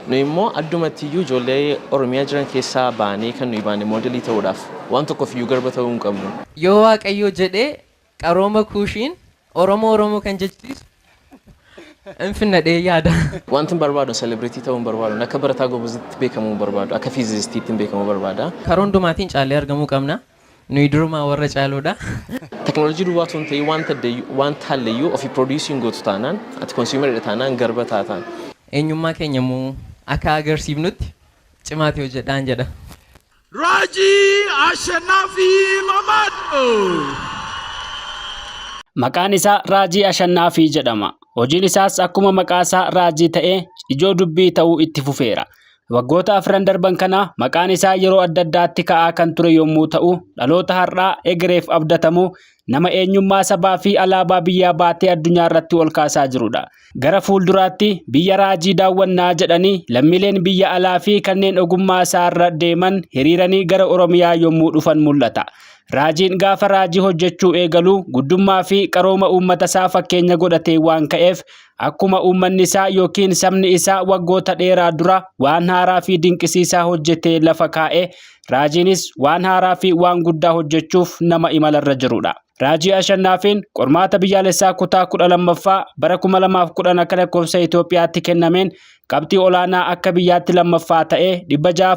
Nu immoo addumatti ijoollee Oromiyaa jiran keessaa baanee kan nuyi baane moodelii ta'uudhaaf waan tokkoof iyyuu garba ta'uu hin qabnu. Yoo Waaqayyo jedhee qarooma kuushiin Oromoo kan jechiisu infinadhee yaada. Wanti barbaadu celebrity ta'uu hin barbaadu. Akka barataa gobozitti beekamuu barbaadu. Akka fiizistiitti beekamuu barbaada. Karaa hundumaatiin caalee argamuu qabna. Nuyi durumaa warra caaluudha. Teknooloojii duwwaa osoo hin ta'in wanta halleeyyuu ofii produusing gootu taanaan ati konsuumeridha taanaan garba taataan. Eenyummaa keenya immoo akka agarsiifnutti cimaati hojjedhaan jedha. Raajii Ashannaafi Mamadoo. Maqaan isaa Raajii Ashannaafi jedhama. Hojiin isaas akkuma maqaa isaa Raajii ta'ee ijoo dubbii ta'uu itti fufeera. Waggoota afran darban kana maqaan isaa yeroo adda addaatti ka'aa kan ture yommuu ta'u, dhaloota har'aa egereef abdatamu nama eenyummaa sabaa fi alaabaa biyyaa baatee addunyaa irratti ol kaasaa jirudha. Gara fuulduraatti biyya raajii daawwannaa jedhanii lammiileen biyya alaa fi kanneen ogummaa isaa irra deeman hiriiranii gara Oromiyaa yommuu dhufan mul'ata. Raajiin gaafa raajii hojjechuu eegalu guddummaa fi qarooma uummata isaa fakkeenya godhatee waan ka'eef akkuma uummanni isaa yookiin sabni isaa waggoota dheeraa dura waan haaraa fi dinqisiisaa hojjetee lafa kaa'e, raajiinis waan haaraa fi waan guddaa hojjechuuf nama imalarra jirudha. Raajii Ashannaafiin qormaata biyyaalessaa kutaa 12ffaa bara 2010 akka lakkoofsa Itoophiyaatti kennameen qabxii olaanaa akka biyyaatti lammaffaa ta'ee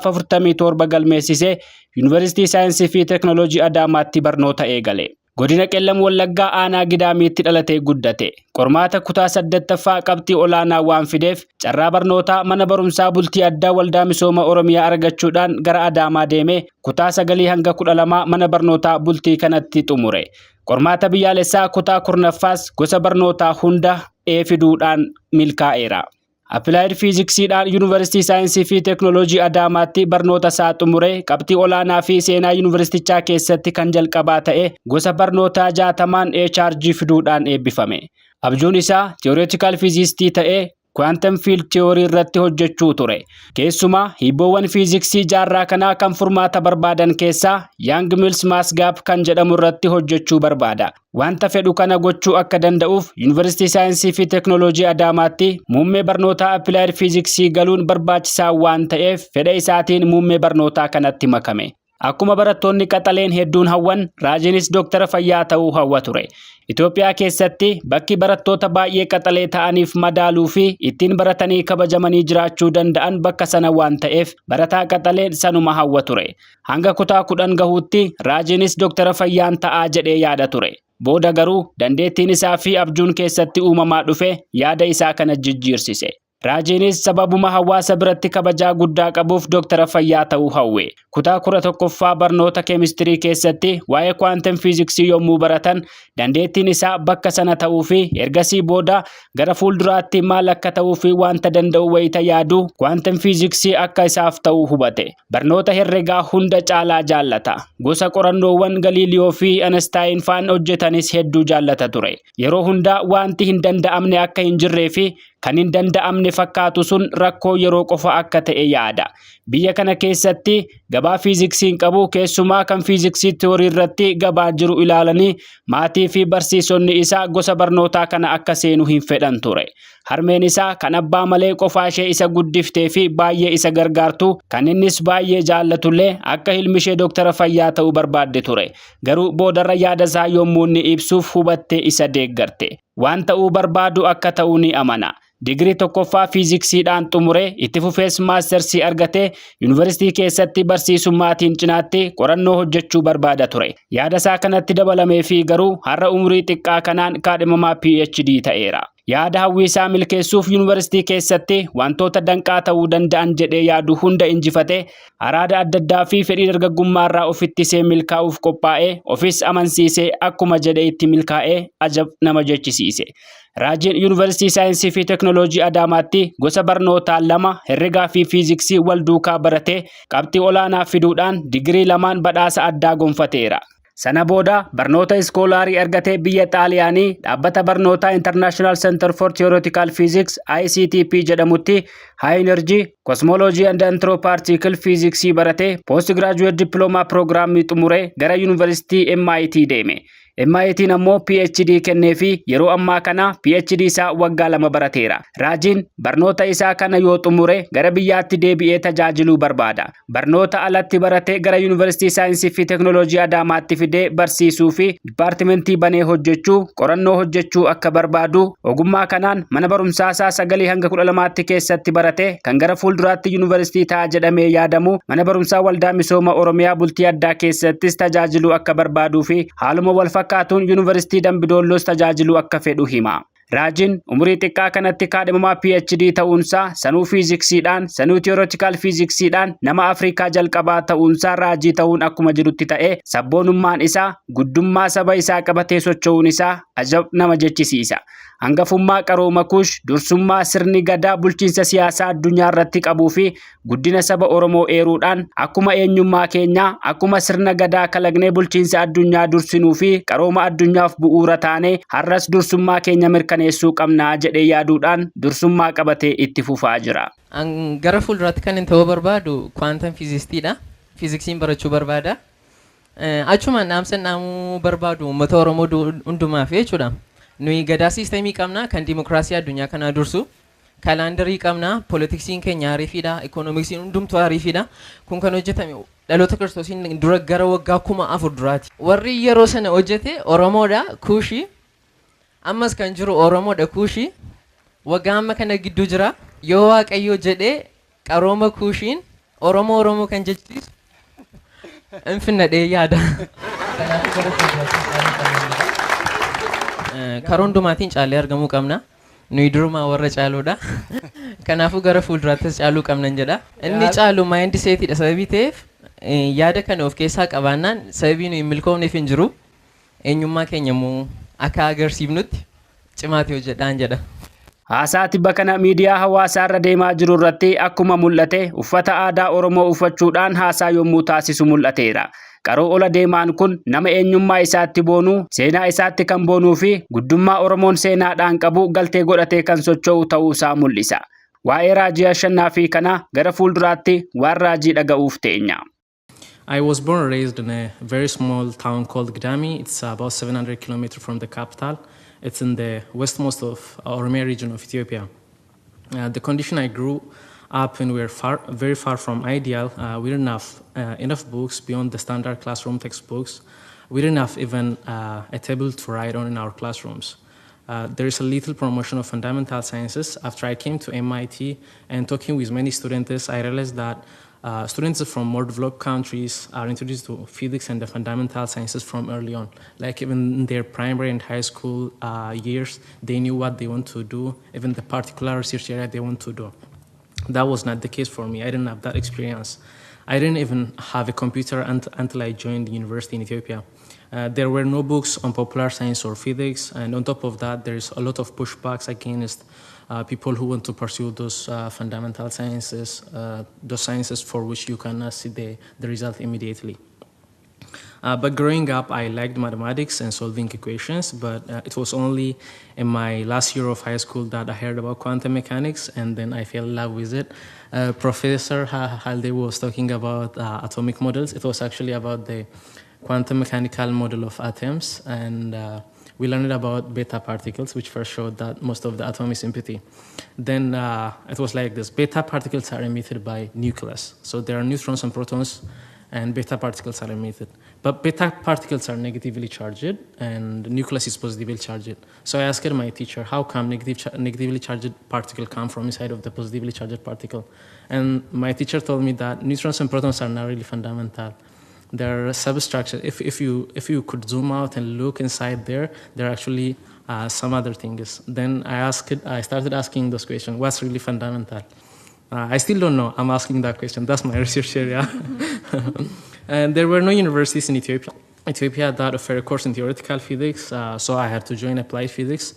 647 galmeessisee Yuunivarsiitii Saayinsii fi Teknooloojii Adaamaatti barnoota eegale. Godina Qellam Wallaggaa aanaa Gidaamiitti dhalatee guddate. Qormaata kutaa 8ffaa qabxii olaanaa waan fideef carraa barnootaa mana barumsaa bultii addaa Waldaa Misooma Oromiyaa argachuudhaan gara Adaamaa deemee kutaa 9 hanga 12 mana barnootaa bultii kanatti xumure. Qormaata biyyaalessaa kutaa 10ffaas gosa barnootaa hunda fiduudhaan milkaa'eera. Applied Physicsdhaan Yuunivarsiitii Saayinsii fi Teknooloojii Adaamaatti barnoota isaa xumure qabxii olaanaa fi seenaa yuunivarsiitichaa keessatti kan jalqabaa ta'e gosa barnootaa 60 HRG fiduudhaan eebbifame. Abjuun isaa Theoretical Physicist ta'ee Quantum Field Theory irratti hojjechuu ture. Keessumaa hiibboowwan fiiziksii jaarraa kanaa kan furmaata barbaadan keessaa Young Mills Mass Gap kan jedhamu irratti hojjechuu barbaada. Wanta fedhu kana gochuu akka danda'uuf Yuunivarsiitii Saayinsii fi Teknooloojii Adaamaatti muummee barnootaa Applied Physics galuun barbaachisaa waan ta'eef fedha isaatiin muummee barnootaa kanatti makame. Akkuma barattoonni qaxaleen hedduun hawwan, Raajiinis Dooktara fayyaa ta'uu hawwa ture. Itoophiyaa keessatti bakki barattoota baay'ee qaxalee ta'aniif madaaluu fi ittiin baratanii kabajamanii jiraachuu danda'an bakka sana waan ta'eef barataa qaxaleen sanuma hawwa ture. Hanga kutaa 10 gahuutti Raajiinis Dooktara fayyaan ta'aa jedhee yaada ture. Booda garuu dandeettiin isaa fi abjuun keessatti uumamaa dhufe yaada isaa kana jijjiirsise. Raajiinis sababuma hawaasa biratti kabajaa guddaa qabuuf Dooktara fayyaa ta'uu hawwe. Kutaa 11ffaa barnoota keemistirii keessatti waa'ee quantum physics yommuu baratan dandeettiin isaa bakka sana ta'uu fi ergasii booda gara fuulduraatti maal akka ta'uu fi wanta danda'u wayita yaadu quantum physics akka isaaf ta'uu hubate. Barnoota herregaa hunda caalaa jaallata. Gosa qorannoowwan Galiiliyoo fi Einstein faan hojjetanis hedduu jaallata ture. Yeroo hunda wanti hin danda'amne akka hin jirree fi kan hin danda'amne fakkaatu sun rakkoo yeroo qofa akka ta'e yaada. Biyya kana keessatti gabaa fiiziksiin qabu keessumaa kan fiiziksii tiyoorii irratti gabaa jiru ilaalanii maatii fi barsiisonni isaa gosa barnootaa kana akka seenu hin fedhan ture. Harmeen isaa kan abbaa malee qofaa ishee isa guddiftee fi baay'ee isa gargaartu kan innis baay'ee jaallatullee akka ilmi ishee Dooktara fayyaa ta'uu barbaadde ture. Garuu boodarra yaada isaa yommuu inni ibsuuf hubattee isa deeggarte. Waan ta'uu barbaadu akka ta'uu ni amana. Digirii tokkoffaa fiiziksiidhaan xumure itti fufees maastersii argatee yuunivarsiitii keessatti barsiisummaatiin cinaatti qorannoo hojjechuu barbaada ture. Yaada isaa kanatti dabalamee fi garuu har'a umurii xiqqaa kanaan kaadhimamaa PhD ta'eera. Yaada hawwiisaa milkeessuuf yuunivarsiitii keessatti wantoota danqaa ta'uu danda'an jedhee yaadu hunda injifate araada adda addaa fi fedhii dargaggummaarraa ofittisee milkaa'uuf qophaa'ee ofis amansiisee akkuma jedhe itti milkaa'ee ajab nama jechisiise. Raajiin Yuunivarsiitii Saayinsii fi Teknooloojii Adaamaatti gosa barnootaa 2 herregaa fi fiiziksii wal duukaa baratee qabxii olaanaa fiduudhaan digirii 2 badhaasa addaa gonfateera. Sana booda barnoota iskoolaarii argatee biyya Xaaliyaanii dhaabbata barnootaa International Center for Theoretical Physics ICTP jedhamutti High Energy Cosmology and Anthroparticle Physics baratee Postgraduate Diploma Program xumuree gara Yuunivarsiitii MIT deeme. MIT'n ammoo PhD kennee fi yeroo ammaa kana PhD isaa waggaa 2 barateera. Raajiin barnoota isaa kana yoo xumure gara biyyaatti deebi'ee tajaajiluu barbaada. Barnoota alatti baratee gara Yuunivarsiitii Saayinsii fi Teekinooloojii Adaamaatti fidee barsiisuu fi dipaartimentii banee hojjechuu, qorannoo hojjechuu akka barbaadu, ogummaa kanaan mana barumsaa isaa 9 hanga 12tti keessatti barate kan gara fuulduraatti Yuunivarsiitii ta'a jedhamee yaadamu mana barumsaa Waldaa Misooma Oromiyaa Bultii Addaa keessattis tajaajiluu akka barbaaduu fi haaluma wal fakkaatuun Yuunivarsiitii Dambidoolloos tajaajiluu akka fedhu hima. Raajiin umurii xiqqaa kanatti kaadhimamaa PhD ta'uunsaa sanuu fiiziksiidhaan, sanuu tiyoorootikal fiiziksiidhaan nama Afrikaa jalqabaa ta'uunsaa raajii ta'uun akkuma jirutti ta'e sabboonummaan isaa guddummaa saba isaa qabatee socho'uun isaa ajab nama jechisiisa. Hangafummaa qarooma kuush dursummaa sirni gadaa bulchiinsa siyaasaa addunyaa irratti qabuu fi guddina saba Oromoo eeruudhaan akkuma eenyummaa keenyaa akkuma sirna gadaa kalagnee bulchiinsa addunyaa dursinuu fi qarooma addunyaaf bu'uura taanee har'as dursummaa keenya mirkaneessuu qabnaa jedhee yaaduudhaan dursummaa qabatee itti fufaa jira. Gara fuulduraatti kan hin ta'uu barbaadu quantum fiizistiidha. Fiiziksiin barachuu barbaada. Achumaan dhaamsa dhaamuu barbaadu uummata Oromoo hundumaaf jechuudha. Nuyi gadaa siistemii qabna kan dimokiraasii addunyaa kanaa dursu. Kalaandarii qabna, poolitiksiin keenya ariifiidha, ikoonomiksiin hundumtuu ariifiidha. Kun kan hojjetame dhaloota kiristoosiin dura gara waggaa 4,000 duraati. Warri yeroo sana hojjete Oromoodha, Kuushii. Ammas kan jiru Oromoodha, Kuushii. Waggaa amma kana gidduu jira. Yoo Waaqayyo jedhee qarooma Kuushiin Oromoo kan jechisiisu infinnadhee yaada. Karoon hundumaatiin caalee argamuu qabna. Nuyi durumaa warra caaluudha. Kanaafuu gara fuulduraattis caaluu qabnan jedha. Inni caalu maayindi seetiidha sababii ta'eef yaada kana of keessaa qabaannaan sababii nuyi milkoomneef hin jiru. Eenyummaa keenya immoo akka agarsiifnutti cimaatee hojjedhaan jedha. Haasaa tibba kana miidiyaa hawaasaa irra deemaa jiru irratti akkuma mul'ate uffata aadaa Oromoo uffachuudhaan haasaa yommuu taasisu mul'ateera. Qaroo ola deemaan kun nama eenyummaa isaatti boonuu, seenaa isaatti kan boonuu fi guddummaa Oromoon seenaadhaan qabu galtee godhatee kan socho'u ta'uu isaa mul'isa. Waa'ee raajii Ashannaafi kana gara fuulduraatti waan raajii dhaga'uuf teenya. I was born and raised in a very small town called Gdami. It's about 700 kilometers from the capital. It's in the westmost of Oromia region of Ethiopia. The condition I grew up in were very far from ideal. We didn't have enough books beyond the standard classroom textbooks. We didn't have even a table to write on in our classrooms. There is a little promotion of fundamental sciences. After I came to MIT and talking with many students, I realized that students from more developed countries are introduced to physics and the fundamental sciences from early on. Like even in their primary and high school years, they knew what they want to do, even the particular research area they want to do. That was not the case for me. I didn't have that experience. I didn't even have a computer until I joined the university in Ethiopia. There were no books on popular science or physics, and on top of that, there's a lot of pushbacks against people who want to pursue those fundamental sciences, those sciences for which you cannot see the result immediately. But growing up, I liked mathematics and solving equations, but it was only in my last year of high school that I heard about quantum mechanics, and then I fell in love with it. Professor Halde was talking about atomic models. It was actually about the quantum mechanical model of atoms, and we learned about beta particles, which first showed that most of the atom is empty. Then it was like this: beta particles are emitted by nucleus. So there are neutrons and protons, and beta particles are emitted. But beta particles are negatively charged, and the nucleus is positively charged. So I asked my teacher, how come negatively charged particle come from inside of the positively charged particle? And my teacher told me that neutrons and protons are not really fundamental. They're substructure. If you could zoom out and look inside there are actually some other things. Then I started asking those questions. What's really fundamental? I still don't know. I'm asking that question. That's my research area. And there were no universities in Ethiopia that offer a course in theoretical physics, so I had to join applied physics.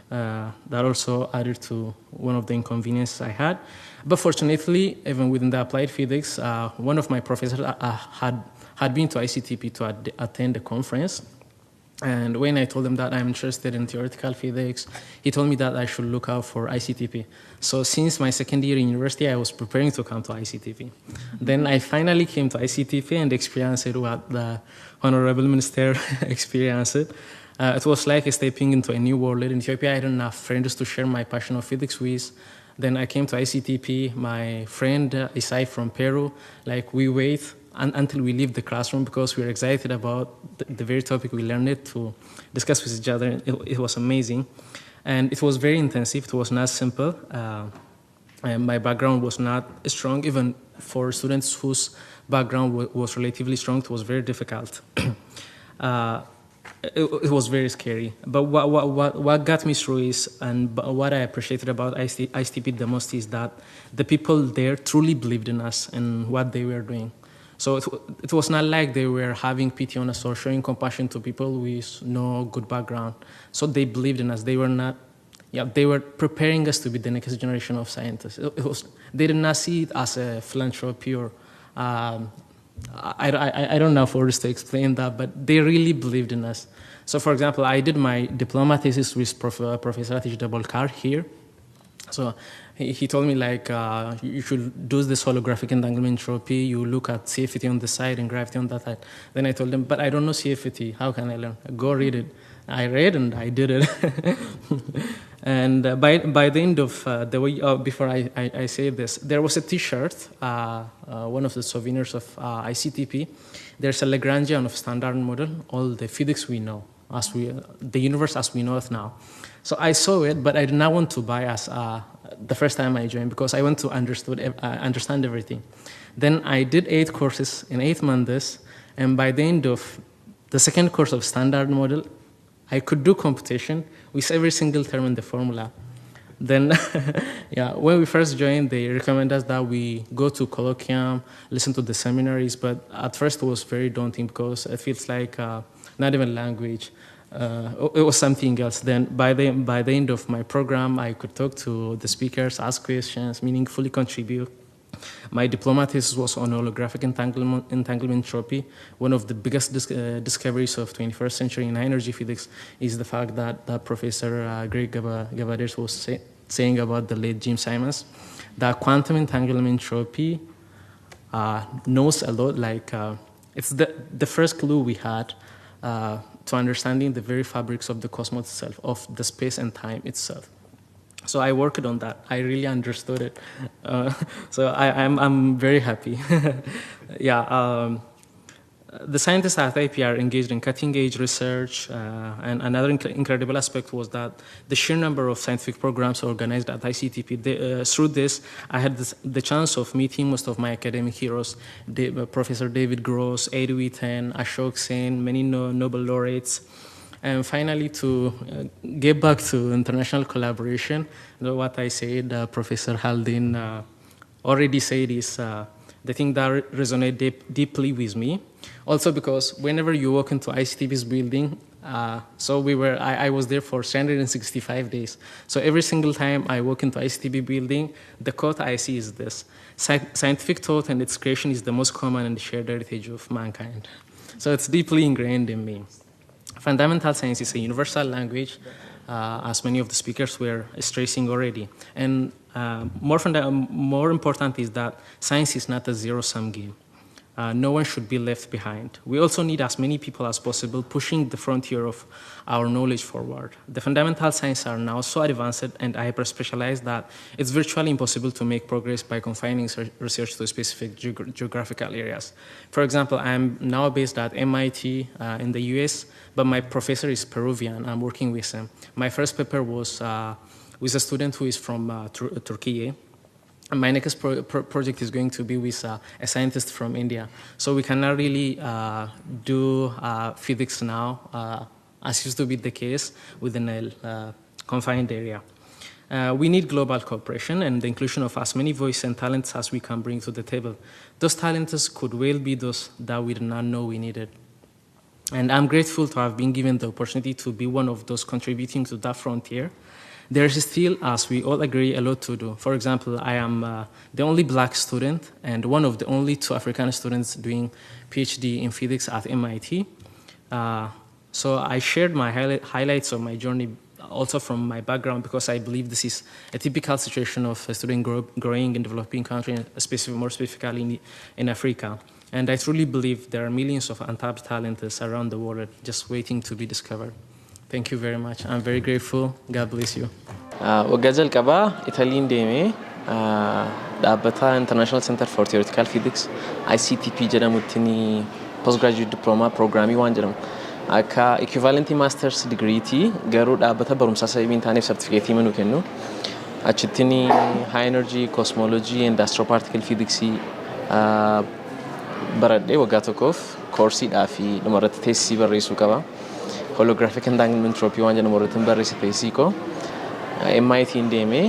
That also added to one of the inconveniences I had. But fortunately, even within the applied physics, one of my professors had been to ICTP to attend a conference. And when I told him that I'm interested in theoretical physics, he told me that I should look out for ICTP. So since my second year in university, I was preparing to come to ICTP. Then I finally came to ICTP and experienced what the Honorable Minister experienced. It was like stepping into a new world. In Ethiopia, I didn't have friends to share my passion of physics with. Then I came to ICTP. My friend Isai from Peru, like we wait until we leave the classroom because we're excited about the very topic we learned it to discuss with each other. It was amazing. And it was very intensive. It was not simple. And my background was not strong. Even for students whose background was relatively strong, it was very difficult. It was very scary. But what got me through is, and what I appreciated about ICTP the most is that the people there truly believed in us and what they were doing. So it was not like they were having pity on us or showing compassion to people with no good background. So they believed in us. They were preparing us to be the next generation of scientists. They did not see it as a philanthropy or I don't know words to explain that, but they really believed in us. So, for example, I did my diploma thesis with Professor Atish Dabolkar here. So he told me like you should do this holographic entanglement entropy. You look at CFT on the side and gravity on that side. Then I told him, but I don't know CFT. How can I learn? Go read it. I read and I did it. And by the end of the way, before I say this, there was a T-shirt, one of the souvenirs of ICTP. There's a Lagrangian of standard model, all the physics we know, the universe as we know it now. So I saw it, but I did not want to buy as the first time I joined because I want to understand everything. Then I did 8 courses in 8 months, and by the end of the second course of standard model, I could do computation with every single term in the formula. Then, when we first joined, they recommended us that we go to colloquium, listen to the seminaries, but at first it was very daunting because it feels like not even language. It was something else. Then by the end of my program, I could talk to the speakers, ask questions, meaningfully contribute. My diploma thesis was on holographic entanglement entropy. One of the biggest discoveries of 21st century in energy physics is the fact that Professor Greg Gabaders was saying about the late Jim Simons, that quantum entanglement entropy knows a lot. Like it's the first clue we had to understanding the very fabrics of the cosmos itself, of the space and time itself. So I worked on that. I really understood it. So I'm very happy. The scientists at IP are engaged in cutting-edge research, and another incredible aspect was that the sheer number of scientific programs organized at ICTP. Through this, I had the chance of meeting most of my academic heroes, Professor David Gross, Ed Wheaton, Ashok Sen, many Nobel laureates. And finally, to get back to international collaboration, what I said, Professor Haldin already said is the thing that resonated deeply with me. Also because whenever you walk into ICTP's building, I was there for 365 days. So every single time I walk into ICTP building, the quote I see is this: scientific thought and its creation is the most common and shared heritage of mankind. So it's deeply ingrained in me. Fundamental science is a universal language, as many of the speakers were stressing already. And more important is that science is not a zero-sum game. No one should be left behind. We also need as many people as possible pushing the frontier of our knowledge forward. The fundamental sciences are now so advanced and hyper-specialized that it's virtually impossible to make progress by confining research to specific geographical areas. For example, I'm now based at MIT in the US, but my professor is Peruvian. I'm working with him. My first paper was with a student who is from Turkey. And my next project is going to be with a scientist from India. So we cannot really do physics now, as used to be the case within a confined area. We need global cooperation and the inclusion of as many voices and talents as we can bring to the table. Those talents could well be those that we did not know we needed. And I'm grateful to have been given the opportunity to be one of those contributing to that frontier. There is still, as we all agree, a lot to do. For example, I am the only black student and one of the only 2 African students doing PhD in physics at MIT. So I shared my highlights of my journey also from my background because I believe this is a typical situation of a student growing in developing countries, more specifically in Africa. And I truly believe there are millions of untapped talents around the world just waiting to be discovered. Thank you very much. I'm very grateful. God bless you. Waggaa jalqabaa Italiin deemee dhaabbata International Center for Theoretical Physics ICTP jedhamutti postgraduate diploma programmii waan jedhamu akka equivalent master's degree ti garuu dhaabbata barumsa saayinsiin taaneef certificate manu kennu achitti high energy cosmology and astroparticle physics baradhee waggaa tokkoof koorsiidhaa fi dhumarratti teessii barreessuu qaba. Holographic entanglement entropy waan jedhamu irratti barreesse teessii koo MIT deemee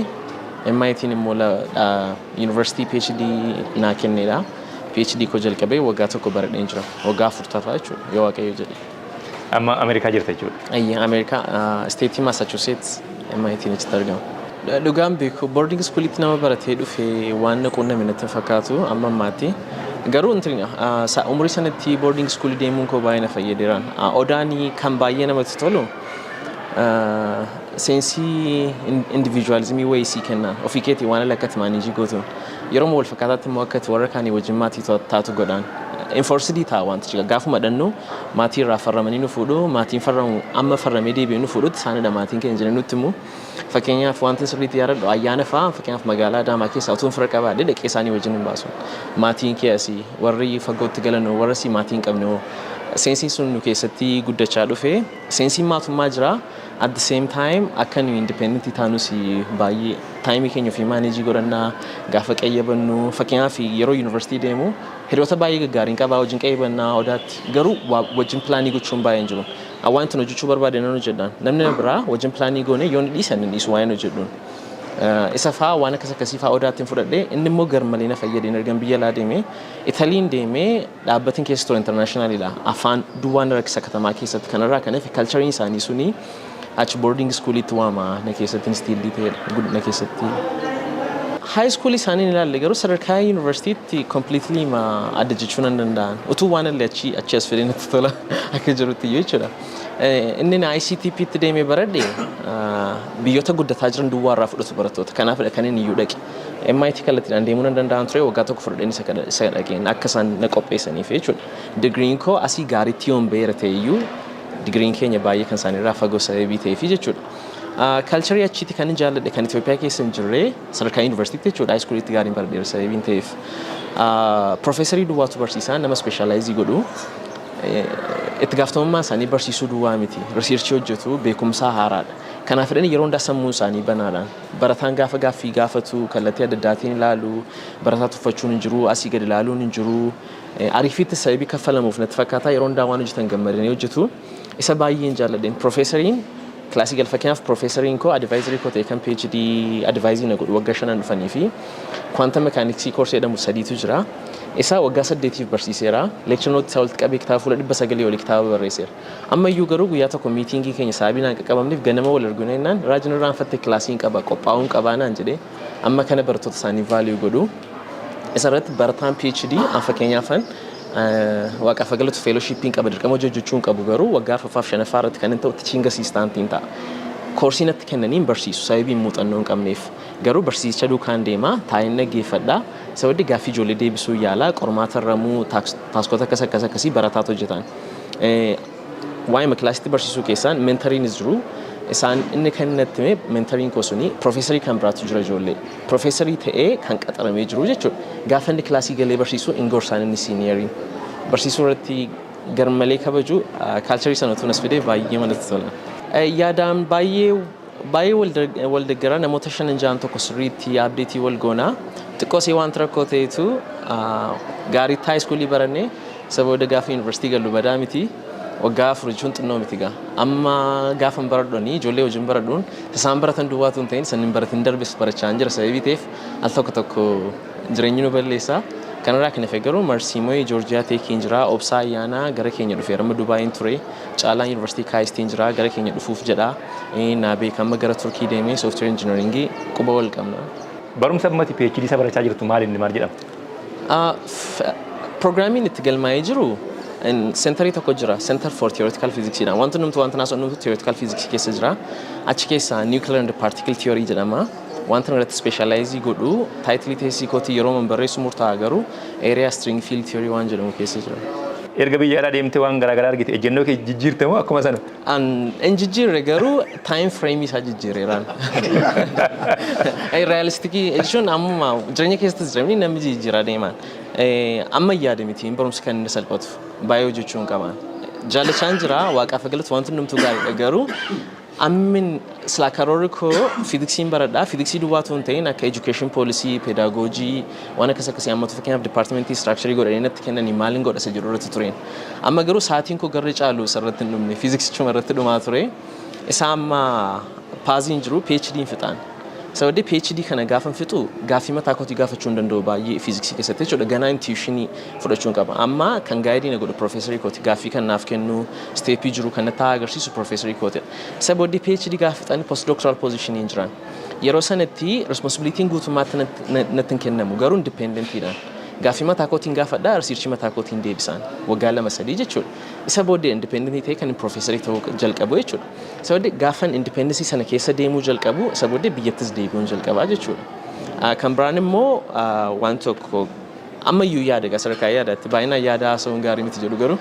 MIT immoo university PhD naa kenneedha. PhD koo jalqabee waggaa tokko baradheen jira. Waggaa 4 jechuudha yoo waaqayyo jedhe. Amma Ameerikaa jirta jechuudha. Ayya Ameerikaa state Massachusetts MIT achitti argama. Dhugaan beeku boarding schoolitti nama baratee dhufe waan quunname natti fakkaatu amma ammaatti. Garuu umurii sanatti boarding school deemuun koo baay'ee na fayyadeera. Odaanii kan baay'ee namatti tolu sensii individualismii wayisii kenna. Ofii keetii waan akkatti maanejii gootu. Yeroo wal fakkaataatti immoo akkatti warra kaanii wajjin maatii taatu godhaan. Enforced ta'a wanti jira. Gaafuma dhannu maatii irraa farramanii nu fuudhu, maatiin farramu amma farramee deebi'ee nu fuudhutti isaanidha maatiin keenya jiran nutti immoo. Fakkeenyaaf wanti sirriitti yaadadhu ayyaana fa'aa fakkeenyaaf magaalaa Adaamaa keessaa utuun fira qabaadhe dhaqee isaanii wajjin hin baasu. Maatiin kee asii warri fagootti galan warra asii maatiin qabne seensiin sun nu keessatti guddachaa dhufe seensiin maatummaa jira. At the same time akka nu independent taanus baay'ee taayimii keenya ofii maanejii godhannaa gaafa qayyabannu fakkeenyaaf yeroo yuunivarsiitii deemu hiriyoota baay'ee gaggaariin qabaa wajjin qayyabannaa odaatti garuu wajjin pilaanii gochuun baay'ee hin jiru. Waan tana hojjechuu barbaade nan hojjedhaan namni biraa wajjin pilaanii goone yoo ni dhiisan hin dhiisu waan hojjedhuun. Isa fa'aa waan akkasii fa'aa odaatti hin fudhadhee inni immoo garmalee na fayyadeen ergan biyya laa deemee Italiin deemee dhaabbatiin keessattuu internationalidha afaan duwwaan rakkisa katamaa keessatti kanarraa kan hafe kalchariin isaanii suni achi boarding schoolitti waama na keessatti instillii ta'edha na keessatti. High school isaanii ilaalle garuu sadarkaa yuunivarsiitiitti completely adda jechuu nan danda'an utuu waan illee achi as fedhee natti tola akka jirutti jechuudha. Inni ICTPtti deemee baradhe biyyoota guddataa jiran duwwaa irraa fudhatu barattoota kanaafidha kan inni iyyuu dhaqe. MIT kallattiidhaan deemuu nan danda'an ture waggaa tokko fudhadheen isa dhaqeen akka isaan na qopheessaniif jechuudha. Digriin koo asii gaariitti yoon beera ta'e iyyuu digriin keenya baay'ee kan isaanirraa fagoo sababii ta'eef jechuudha. Kalcharii achitti kan jaalladhe kan Itoophiyaa keessa hin jirre sadarkaa yuunivarsiitii jechuudha haayiskuulitti gaariin baradheera sababiin ta'eef. Profeesarii duwwaatu barsiisaa nama speeshaalaayizii godhu. Itti gaafatamummaa isaanii barsiisuu duwwaa miti. Riisirchii hojjetu beekumsaa haaraadha. Kanaaf jedhanii yeroo hundaa sammuu isaanii banaadhaan barataan gaafa gaaffii gaafatu kallattii adda addaatiin ilaalu barataa tuffachuun hin jiru asii gadi ilaaluun hin jiru. Ariifiitti sababii kaffalamuuf natti fakkaataa yeroo hundaa waan hojjetan gammadanii hojjetu. Isa baay'een jaalladheen profeesariin kilaasii galfakkeenyaaf profeesariin koo advaayizarii koo ta'e kan PhD advaayizii na godhu waggaa 5 dhufanii fi kwaantem mekaaniksii koorsii jedhamu 3tu jira. Isa waggaa 8 barsiiseera. Leekchar nootii isaa walitti qabee kitaaba fuula 900 olii kitaaba barreesseera. Amma iyyuu garuu guyyaa tokko miitingii keenya saabinaan qaqqabamneef ganama wal arguu naan raajin irraanfattee kilaasiin qaba qophaa'uun qabaa naan jedhee amma kana barattoota isaanii vaaliyuu godhu. Isarratti barataan PhD fakkeenyaafan waaqaaf galatu fellowshipiin qaba dirqama hojjechuun qabu garuu waggaa 5ffaa irratti kan inni ta'u teaching assistant ta'a. Koorsiin itti kennaniin barsiisu sababii muuxannoo hin qabneef garuu barsiisicha duukaan deemaa taa'een dhaggeeffadhaa sababii gaaffii ijoollee deebisuu yaalaa qormaata ramuu taaskoota akkasii barataatu hojjetan. Waa'ee kilaasitti barsiisuu keessaan meentariinis jiru. Isaan inni kan natti hime meentariin koo suni profeesarii kan biraatu jira ijoollee. Profeesarii ta'ee kan qaxaramee jiru jechuudha. Gaafa inni kilaasii galee barsiisuu hin gorsaan inni siiniyeeriin. Barsiisuu irratti garmalee kabaju kaalcharii sanatu nas fidee baay'ee manatti tola. Yaadaan baay'ee wal deeggaraa namoota 5-6 tokko sirriitti abdeetii wal goonaa. Xiqqoo see waan rakkoo ta'etu gaarii haayiskuulii barannee sababa gaafa yuunivarsiitii gallu badaa miti. Waggaa 4 jechuun xinnoo miti gaa. Amma gaafa baradhanii ijoollee wajjin baradhuun isaan baratan duwwaatu hin ta'in sanniin baratiin darbes barachaa hin jira sababii ta'eef al tokko jireenyi nu balleessaa. Kanarraa kan hafe garuu Marsiimoy Joorjiyaa teekiin jira obsaa ayyaanaa gara keenya dhufeera amma Dubaayin ture caalaan yuunivarsiitii kaayistiin jira gara keenya dhufuuf jedha. Naa beekama gara Turkii deemee sooftiweer injiinaringii quba wal qabna. Barumsa ammatti PhD isa barachaa jirtu maal jedhama? Pirogiraamiin itti galmaa'ee jiru Centerii tokko jira, Center for Theoretical Physics dha. Wanti numtu wanta naasoo numtu Theoretical Physics keessa jira. Achi keessa Nuclear and Particle Theory jedhama. Wanta irratti specialize godhu title thesis kooti yeroo man barreessu murtaa garuu Area String Field Theory waan jedhamu keessa jira. Erga biyyaadhaa deemtee waan garaagaraa argite ejjennoo kee jijjiirte moo akkuma sana? An jijjiirre garuu time frame isaa jijjiireeraan. Realistically jechuun amma jireenya keessatti jireenya namni jijjiiraa deemaan. Amma yaada miti barumsa kan inni salphatu baay'ee jechuun qaban. Jaalachaan jira waaqaaf galatu wanti numtu gaariidha garuu ammin sila karoorri koo fiiziksiin baradhaa fiiziksii duwwaatu hin ta'in akka education policy pedagogy waan akkas akkasii ammatu fakkeenyaaf departmentii structure godhanii natti kennanii maaliin godha isa jedhu irratti tureen amma garuu sa'aatiin koo garri caalu isarratti hin dhumne fiiziksichuma irratti dhumaa ture isa amma paaziin jiru PhD hin fixaan sababni PhD kana gaafa fixu gaaffii mataa kootii gaafachuu hin danda'u baay'ee fiiziksii keessatti jechuudha ganaa intuitionii fudhachuu qaba amma kan gaayidii na godhu profeesarii kooti gaaffii kan naaf kennu steepii jiru kan nataa agarsiisu profeesarii kooti sababni PhD gaafa fixanii postdoctoral positionii hin jiran yeroo sanatti responsibilitiin guutummaatti natti hin kennamu garuu independentiidhaan gaaffii mataa kootiin gaafadhaa researchii mataa kootiin deebisaan waggaa 2-3 jechuudha isa booddee independentii ta'e kan profeesarii ta'uu jalqabu jechuudha sababni gaafan independentii sana keessa deemuu jalqabu isa booddee biyyattis deebi'uun jalqabaa jechuudha kan biraan immoo waan tokko ammayyuu yaada sadarkaa yaadaatti baay'inaan yaada haasa'uun gaarii miti jedhu garuu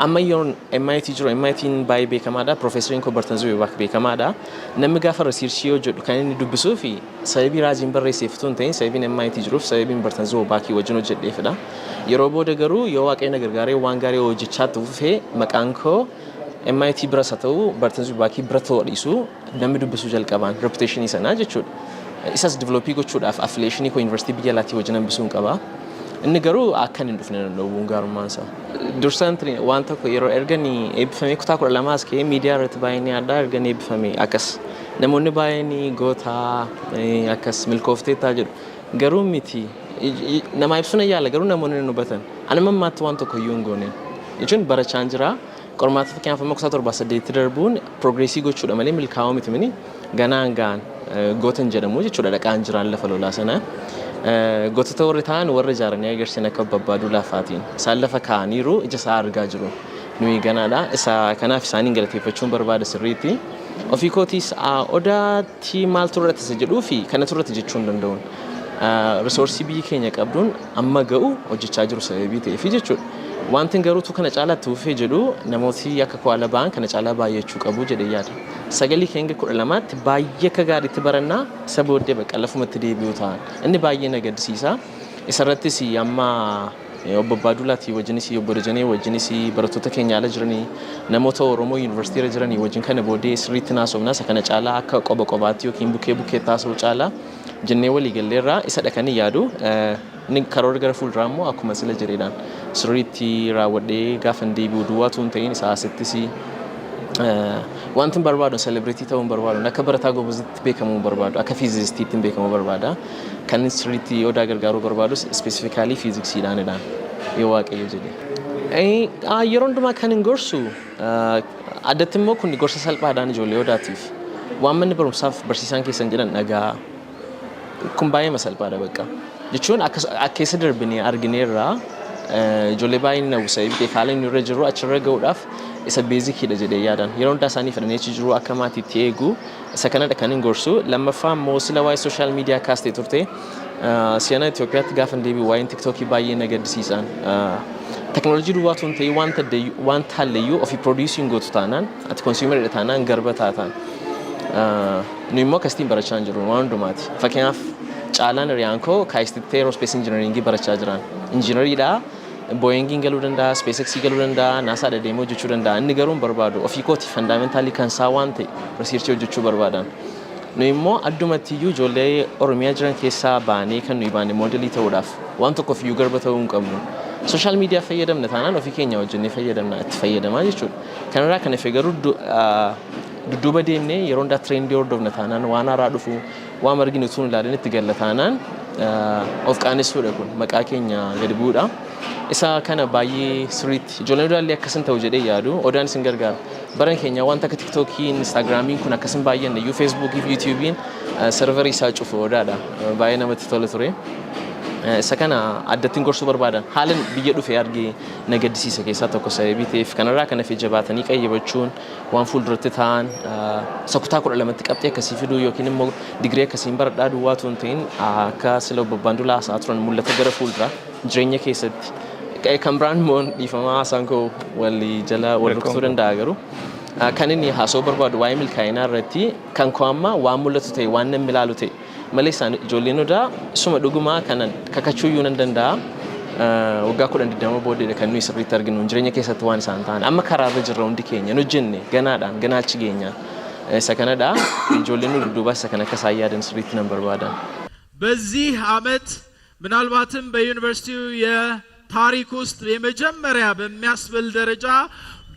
amma yoon MIT jiru MIT'n baay'ee beekamaadha profeesariin koo Bartanzuu Beebaak beekamaadha namni gaafa researchii yoo jedhu kan inni dubbisuu fi sababii raajiin barreesseeftuu hin ta'in sababiin MIT jiruuf sababiin Bartanzuu Beebaakii wajjin hojjedheefidha yeroo booda garuu yoo waaqayyo na gargaaree waan gaarii hojjechaa tuufee maqaan koo MIT biras haa ta'u Bartanzuu Beebaakii bira ta'uu dhiisu namni dubbisuu jalqabaan reputeeshinii sanaa jechuudha isas divelopii gochuudhaaf affiliyeeshinii koo yuunivarsiitii biyya alaatii wajjin hambisuun qaba. Inni garuu akkan hin dhufne danda'uun gaarummaan isaa. Dursaan waan tokko yeroo erganii eebbifamee kutaa 12 as ka'ee miidiyaa irratti baay'inii addaa erganii eebbifamee akkas namoonni baay'inii gootaa akkas milkoofteettaa jedhu garuu miti nama ibsuun yaala garuu namoonni hin hubatan. Ani mammaatti waan tokko iyyuu hin goone. Jechuun barachaan jira qormaata fakkeenyaaf amma kutaa 7-8 darbuun progreesii gochuudha malee milkaa'uu miti mini ganaan gaan gootan jedhamu jechuudha dhaqaan jiraan lafa lolaa sana. Gootota warri ta'an warra ijaaranii agarsiisan akka babbaaduu lafaatiin isaan lafa kaa'aniiru ija isaa argaa jiru nuyi ganaadha isa kanaaf isaaniin galateeffachuun barbaada sirriitti ofii kootiis odaatti maaltu irratti isa jedhuu fi kanatu irratti jechuu hin danda'uun risoorsii biyyi keenya qabduun amma ga'u hojjechaa jiru sababii ta'eefi jechuudha. Wanti garuutu kana caalaatti ufee jedhu namooti akka koala ba'an kana caalaa baay'achuu qabu jedhee yaada. Sagalii keenya 12tti baay'ee akka gaariitti barannaa isa booddee bakka lafumatti deebi'uu ta'an. Inni baay'ee na gaddisiisa. Isarrattis amma obbo Baadulaati wajjinis obbo Dajanee wajjinis barattoota keenya ala jiranii namoota Oromoo yuunivarsiitii irra jiranii wajjin kana booddee sirriitti naasofnaa isa kana caalaa akka qoba qobaatti yookiin bukkee taasisuu caalaa jennee walii galleerraa isa dhaqanii yaadu. Inni karoora gara fuulduraa immoo akkuma sila jireedhaan sirriitti raawwadhee gaafa deebi'u duwwaatu hin ta'in isaa asittis wanti barbaadu celebrity ta'uu barbaadu akka barataa gobozitti beekamuu barbaadu akka fiizistiitti beekamuu barbaada kan sirriitti odaa gargaaruu barbaadu specifically fiiziksiidhaanidhaan yoo waaqayyo jedhe. Yeroo hundumaa kan hin gorsu addatti immoo kun gorsa salphaadhaan ijoollee odaatiif waan manni barumsaaf barsiisaan keessan jedhan dhagaa kun baay'ee salphaadha bakka. Jechuun akka keessa darbinee argineerraa ijoollee baay'een na busa eebitee haala inni irra jiru achirra ga'uudhaaf isa beezikiidha jedhee yaadan yeroo hundaa isaanii fedhanii achi jiru akka maatiitti eegu isa kanadha kan hin gorsu lammaffaa immoo sila waa'ee sooshaal miidiyaa kaastee turte siyaana Itoophiyaatti gaafa deebi'u waa'een tiktookii baay'ee na gaddisiisan teknooloojii duwwaatu hin ta'e wanta halleeyyuu ofii produusiin gootu taanaan ati konsuumeridha taanaan garba taataan nu immoo akkasitiin barachaa hin jiru waan hundumaati fakkeenyaaf caalaan hiriyaan koo kaayistitti aerospace engineeringii barachaa jiran injiineriidha booyingiin galuu danda'a SpaceX galuu danda'a NASA deemee hojjechuu danda'a inni garuu barbaadu ofii kooti fandaamentaali kan isaa waan ta'e riisirchii hojjechuu barbaadan nu immoo addumatti iyyuu ijoollee Oromiyaa jiran keessaa baanee kan nuyi baane moodelii ta'uudhaaf waan tokko ofiyyuu garba ta'uu hin qabnu sooshaal miidiyaa fayyadamna taanaan ofii keenya wajjin fayyadamna itti fayyadamaa jechuudha kanarraa kan efe garuu dudduuba deemnee yeroo hundaa trendii hordofna taanaan waan haaraa dhufu waan arginu tun ilaalan itti galla taanaan of qaanessuudha kun maqaa keenya gadi bu'uudha. Isa kana baay'ee sirriitti ijoolleen odaallee akkasin ta'u jedhee yaadu odaan isin gargaara. Baran keenya wanta akka tiktookiin instaagiraamiin kun akkasin baay'een iyyuu feesbuukii fi yuutuubiin serverii isaa cufu odaadha baay'ee namatti tola ture. sakana addatin gorsu barbaadan haalan biyya dhufee argee nagadisiisa keessaa tokko sababiitiif kanarraa kana fi jabaatanii qayyabachuun waan fuulduratti ta'an sakutaa 12tti qabxee akkasii fiduu yookiin immoo digirii akkasiin baradhaa duwwaa tuun ta'in akka sila babbaandulaa haasa'aa turan mul'ata gara fuulduraa jireenya keessatti kan biraan immoo dhiifamaa haasaan koo walii jala wal rukutuu danda'a garuu kan inni haasoo barbaadu waa'ee milkaa'inaa irratti kan koo amma waan mul'atu ta'e waan namni ilaalu ta'e malee isaan ijoolleen odaa suma dhugumaa kanan kakachuuyyuu nan danda'a waggaa 10 booddee kan nuyi sirriitti arginu jireenya keessatti waan isaan ta'an amma karaarra jirra hundi keenya nu jenne ganaadhaan ganaachi geenya isa kanadha ijoolleen nu duuba isa kana akka isaan yaadan sirriitti nan barbaadan በዚህ ዓመት ምናልባትም በዩኒቨርሲቲው የታሪክ ውስጥ የመጀመሪያ በሚያስብል ደረጃ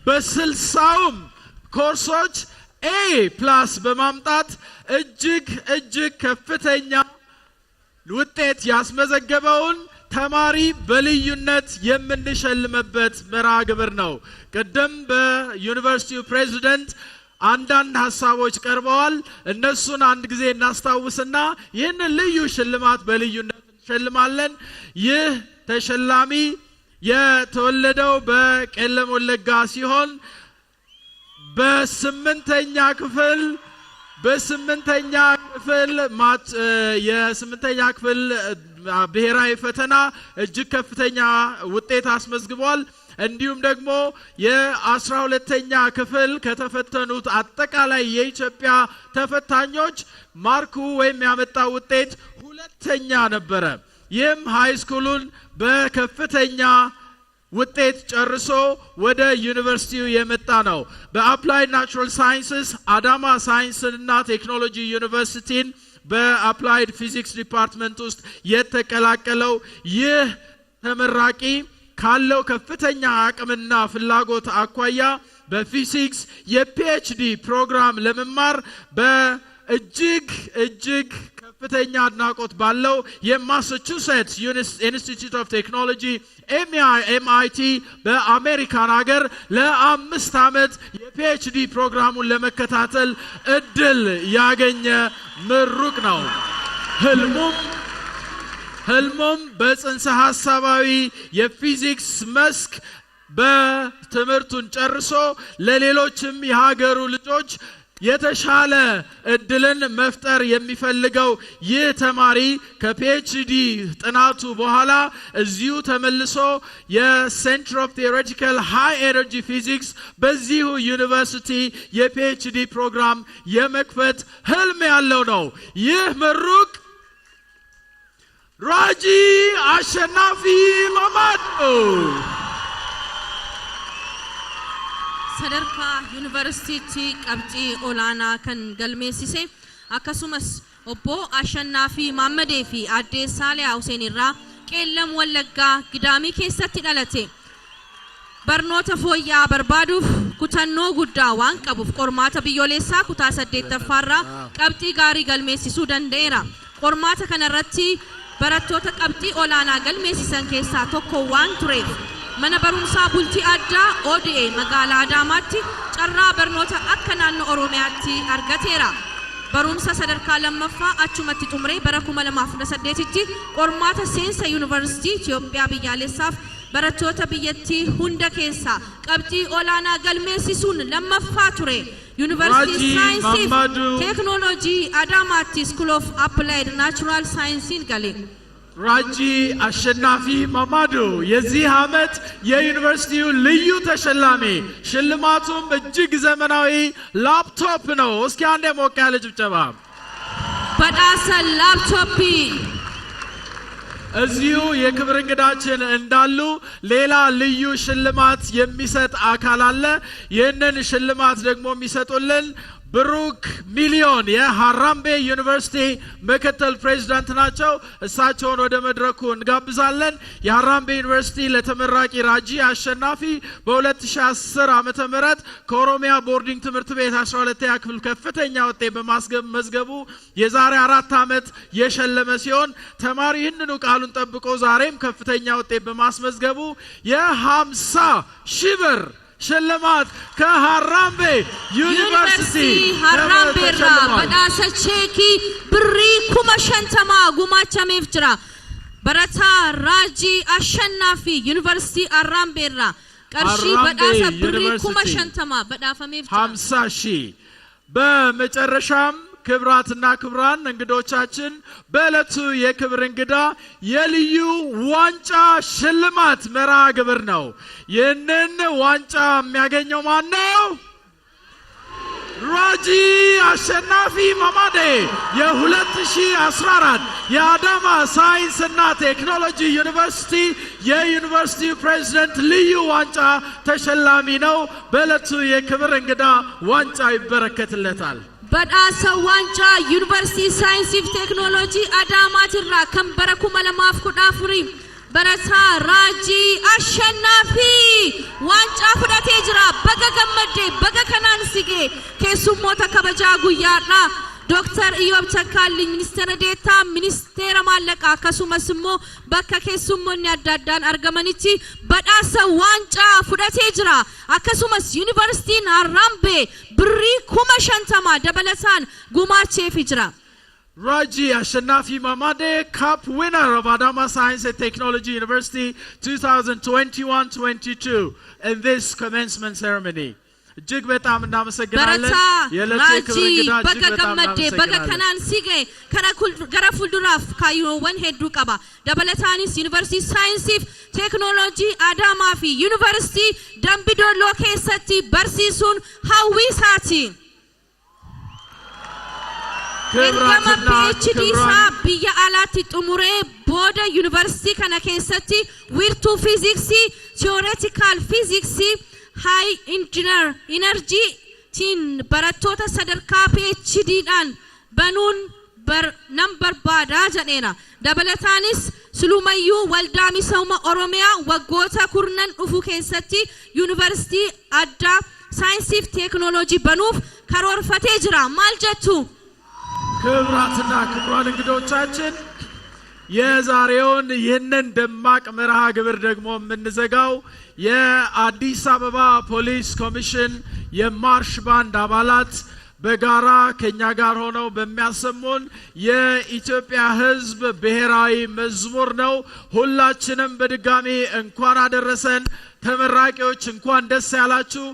በ60ም ኮርሶች A+ በማምጣት እጅግ ከፍተኛ ውጤት ያስመዘገበውን ተማሪ በልዩነት የምንሸልምበት መርሃ ግብር ነው። ቀደም በዩኒቨርሲቲው ፕሬዝዳንት አንዳንድ ሐሳቦች ቀርበዋል። እነሱን አንድ ጊዜ እናስታውስና ይህንን ልዩ ሽልማት በልዩነት እንሸልማለን። ይህ ተሸላሚ የተወለደው በቄለም ወለጋ ሲሆን በስምንተኛ ክፍል የስምንተኛ ክፍል ብሔራዊ ፈተና እጅግ ከፍተኛ ውጤት አስመዝግቧል። እንዲሁም ደግሞ የ12ኛ ክፍል ከተፈተኑት አጠቃላይ የኢትዮጵያ ተፈታኞች ማርኩ ወይም ያመጣው ውጤት ሁለተኛ ነበረ። ይህም ሃይ ስኩሉን በከፍተኛ ውጤት ጨርሶ ወደ ዩኒቨርሲቲው የመጣ ነው። በአፕላይድ ናቹራል ሳይንስስ አዳማ ሳይንስና ቴክኖሎጂ ዩኒቨርሲቲን በአፕላይድ ፊዚክስ ዲፓርትመንት ውስጥ የተቀላቀለው ይህ ተመራቂ ካለው ከፍተኛ አቅምና ፍላጎት አኳያ በፊዚክስ የፒኤችዲ ፕሮግራም ለመማር በእጅግ ከፍተኛ አድናቆት ባለው የማሳቹሴትስ ኢንስቲትዩት ኦፍ ቴክኖሎጂ MIT በአሜሪካን ሀገር ለ5 ዓመት የፒኤችዲ ፕሮግራሙን ለመከታተል እድል ያገኘ ምሩቅ ነው። ህልሙም በጽንሰ ሐሳባዊ የፊዚክስ መስክ በትምህርቱን ጨርሶ ለሌሎችም የሀገሩ ልጆች የተሻለ እድልን መፍጠር የሚፈልገው ይህ ተማሪ ከፒኤችዲ ጥናቱ በኋላ እዚሁ ተመልሶ የሴንተር ኦፍ ቲዮሬቲካል ሃይ ኤነርጂ ፊዚክስ በዚሁ ዩኒቨርሲቲ የፒኤችዲ ፕሮግራም የመክፈት ህልም ያለው ነው። ይህ ምሩቅ ራጂአሸናፊ ማማዶ sadarkaa yuunivarsiitii qabxii olaanaa kan galmeessise akkasumas obbo Ashannaa fi Maammadee fi aadde Saaliyaa Huseen irraa Qeellam Wallaggaa Gidaamii keessatti dhalate barnoota fooyya'aa barbaaduuf kutannoo guddaa waan qabuuf qormaata biyyoolessaa kutaa 8ffaarraa qabxii gaarii galmeessisuu danda'eera. Qormaata kanarratti barattoota qabxii olaanaa galmeessisan keessaa tokko waan tureef mana barumsaa bultii addaa ODA magaalaa Adaamaatti carraa barnoota akka naannoo Oromiyaatti argateera. Barumsa sadarkaa lammaffaa achumatti xumuree bara 2018tti qormaata seensa yuunivarsiitii Itoophiyaa biyyaalessaaf barattoota biyyattii hunda keessaa qabxii olaanaa galmeessisuun lammaffaa ture. Yuunivarsiitii saayinsii fi teeknooloojii Adaamaatti School of Applied Natural Science'n gale. ራጂአሸናፊ ማማዶ የዚህ ዓመት የዩኒቨርሲቲው ልዩ ተሸላሚ ሽልማቱም እጅግ ዘመናዊ ላፕቶፕ ነው። እስኪ አንዴ ሞቅ ያለ ጭብጨባ። በዳሰ ላፕቶፕ እዚሁ የክብር እንግዳችን እንዳሉ ሌላ ልዩ ሽልማት የሚሰጥ አካል አለ። ይህንን ሽልማት ደግሞ የሚሰጡልን ብሩክ ሚሊዮን የሐራምቤ ዩኒቨርሲቲ ምክትል ፕሬዝዳንት ናቸው። እሳቸውን ወደ መድረኩ እንጋብዛለን። የሐራምቤ ዩኒቨርሲቲ ለተመራቂ ራጂአሸናፊ በ2010 ዓመተ ምህረት ከኦሮሚያ ቦርዲንግ ትምህርት ቤት 12ኛ ክፍል ከፍተኛ ውጤት በማስመዝገቡ የዛሬ 4 ዓመት የሸለመ ሲሆን ተማሪ ይህንኑ ቃሉን ጠብቆ ዛሬም ከፍተኛ ውጤት በማስመዝገቡ የ50,000 ብር ሽልማት ከሐራምቤ ዩኒቨርሲቲ ሐራምቤራ በዳሰ ቼኪ ብሪ 50,000 ጉማቻሜፍ ጅራ በረታ ራጂ አሸናፊ ዩኒቨርሲቲ አራምቤራ ቀርሺ በዳሳ ብሪ ኩማ ሸንተማ በዳፈሜፍ 50,000 በመጨረሻም ክብራትና ክብራን እንግዶቻችን በእለቱ የክብር እንግዳ የልዩ ዋንጫ ሽልማት መርሃ ግብር ነው። ይህንን ዋንጫ የሚያገኘው ማን ነው? ራጂ አሸናፊ ማማዴ የ2014 የአዳማ ሳይንስና ቴክኖሎጂ ዩኒቨርሲቲ የዩኒቨርሲቲ ፕሬዝዳንት ልዩ ዋንጫ ተሸላሚ ነው። በእለቱ የክብር እንግዳ ዋንጫ ይበረከትለታል። በዳሰ ዋንጫ ዩኒቨርሲቲ ሳይንስ ቴክኖሎጂ አዳማ ትራ ከንበረኩ መለማፍ ኩዳፍሪ በረታ ራጂ አሸናፊ ዋንጫ ፍዳቴ ጅራ በገገመዴ በገከናን ሲጌ ከሱሞታ ከበጃ ጉያራ ዶክተር ኢዮብ ተካልኝ ሚኒስትር ዴታ ሚኒስቴር ማለቃ ከሱመስሞ በከ ከሱሞን ያዳዳን አርገመንቺ በዳሰ ዋንጫ ፍዳቴ ጅራ አከሱመስ ዩኒቨርሲቲን አራምቤ ብሪ ኩመሸንተማ ደበለሳን ጉማቼ ፊጅራ Raji Ashanafi Mamade, Cup winner of Adama Science and Technology University 2021-22 in this commencement ceremony. እጅግ በጣም እናመሰግናለን። ራጂ በገገመዴ በገከናን ሲጌ ገረፉልዱራፍ ካዩወን ሄዱ ቀባ ደበለታኒስ ዩኒቨርሲቲ ሳይንስ ቴክኖሎጂ አዳማ ፊ ዩኒቨርሲቲ ደምቢዶሎ ኬሰቲ በርሲሱን ሀዊሳቲ ክብራትና ክብራን biyya alaatti xumuree booda ዩኒቨርሲቲ kana keessatti wiirtuu fiiziksii theoretical physics high engineer energy tiin barattoota sadarkaa PhD dhaan banuun nam barbaada jedheera. Dabalataanis Sulumayyuu waldaa misooma Oromiyaa waggoota kurnan dhufu keessatti ዩኒቨርሲቲ addaa saayinsii fi teeknooloojii banuuf karoorfatee jira. Maal jettu? ክብራትና ክብራን እንግዶቻችን የዛሬውን ይህንን ደማቅ መርሃ ግብር ደግሞ የምንዘጋው የአዲስ አበባ ፖሊስ ኮሚሽን የማርሽ ባንድ አባላት በጋራ ከኛ ጋር ሆነው በሚያሰሙን የኢትዮጵያ ሕዝብ ብሔራዊ መዝሙር ነው። ሁላችንም በድጋሚ እንኳን አደረሰን። ተመራቂዎች እንኳን ደስ ያላችሁ።